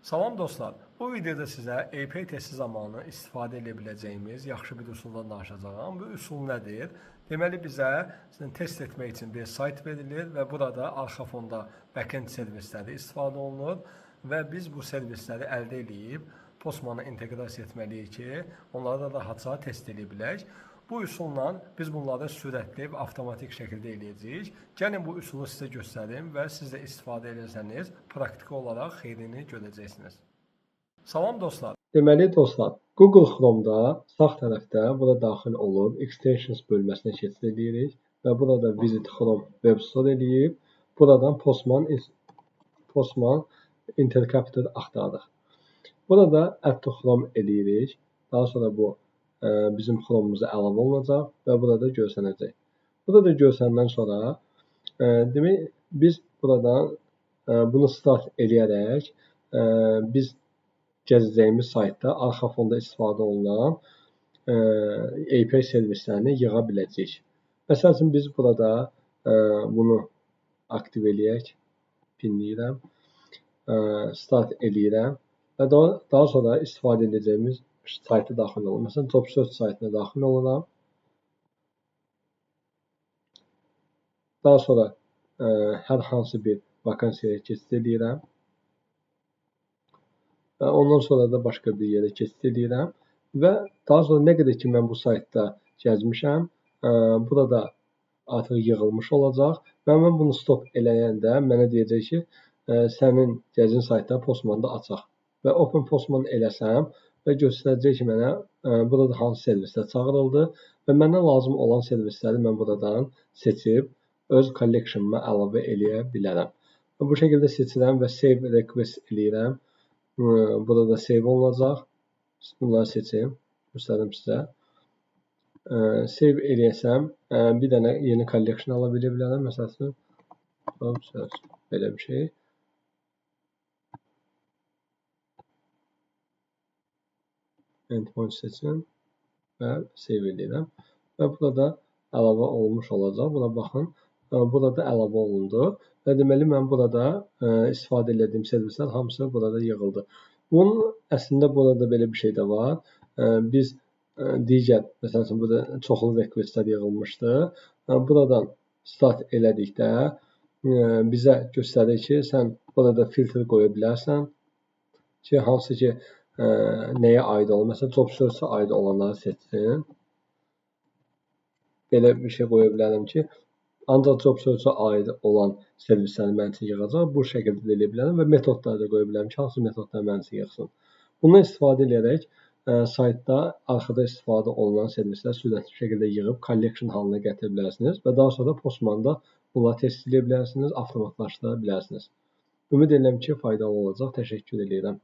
Salam dostlar, bu videoda sizə API testi zamanı istifadə edə biləcəyimiz yaxşı bir üsuldan danışacağam. Bu üsul nədir? Deməli bizə test etmək üçün bir sayt verilir və burada arxa fonda backend servisləri istifadə olunur və biz bu servisləri əldə edib Postmana inteqrasiya etməliyik ki, onları da rahatca test edə bilək. Bu üsulla biz bunları sürətli və avtomatik şəkildə eləyəcəyik. Gəlin bu üsulu sizə göstərim və siz də istifadə edersəniz, praktiki olaraq xeyrini görəcəksiniz. Salam dostlar. Deməli dostlar, Google Chrome-da sağ tərəfdə bura daxil olub Extensions bölməsinə keçid edirik və burada Visit Chrome Web Store eləyib, buradan Postman Intercapital axtarırıq. Burada Add to Chrome eləyirik. Daha sonra bu bizim Chrome-umuza əlavə olunacaq və burada görsənəcək. Burada görsəndən sonra demək biz buradan bunu start eləyərək biz gəzəcəyimiz saytda arxa fonda istifadə olunan API servislərini yığa biləcəyik. Məsəl üçün biz burada bunu aktiv eləyək, pinləyirəm, start eləyirəm və daha sonra istifadə edəcəyimiz saytı daxil olun. Məsələn, Job Search saytına daxil oluram. Daha sonra hər hansı bir vakansiyaya keçid edirəm. Və ondan sonra da başqa bir yerə keçid edirəm. Və daha sonra nə qədər ki mən bu saytda gəzmişəm, burada artıq yığılmış olacaq. Və mən bunu stop eləyəndə mənə deyəcək ki, sənin gəzin saytda Postmanda açaq. Və Open Postman eləsəm və göstərəcək ki, mənə burada hansı servislər çağırıldı və mənə lazım olan servisləri mən buradan seçib öz collection-ma əlavə eləyə bilərəm. Bu şəkildə seçirəm və Save Request eləyirəm. Burada save olunacaq. Bunları seçim, göstərim sizə. Save eləyəsəm, bir dənə yeni collection ala bilərəm. Məsələn, belə bir şey. Endpoint seçin və save edirəm. Və burada əlavə olmuş olacaq. Buna baxın. Burada əlavə olundu. Və deməli, mən burada istifadə etdiyim servislər hamısı burada yığıldı. Bunun əslində burada belə bir şey də var. Biz digər, məsəl üçün, burada çoxlu requestlər yığılmışdı. Buradan start elədikdə bizə göstərir ki, sən burada filtr qoya bilərsən ki, hansı ki, nəyə aid olur. Məsələn, Job Search-a aid olanları seçsin. Belə bir şey qoya bilərəm ki, ancaq Job Search-a aid olan servisləri mənim üçün yığacaq. Bu şəkildə də eləyə bilərəm və metodları da qoya bilərəm ki, hansı metodlar mənim üçün yığsın. Bundan istifadə edərək saytda arxada istifadə olunan servislər sürətli şəkildə yığıb collection halına gətirə bilərsiniz və daha sonra Postmanda bunları test edə bilərsiniz, avtomatlaşdıra bilərsiniz. Ümid edirəm ki, faydalı olacaq. Təşəkkür edirəm.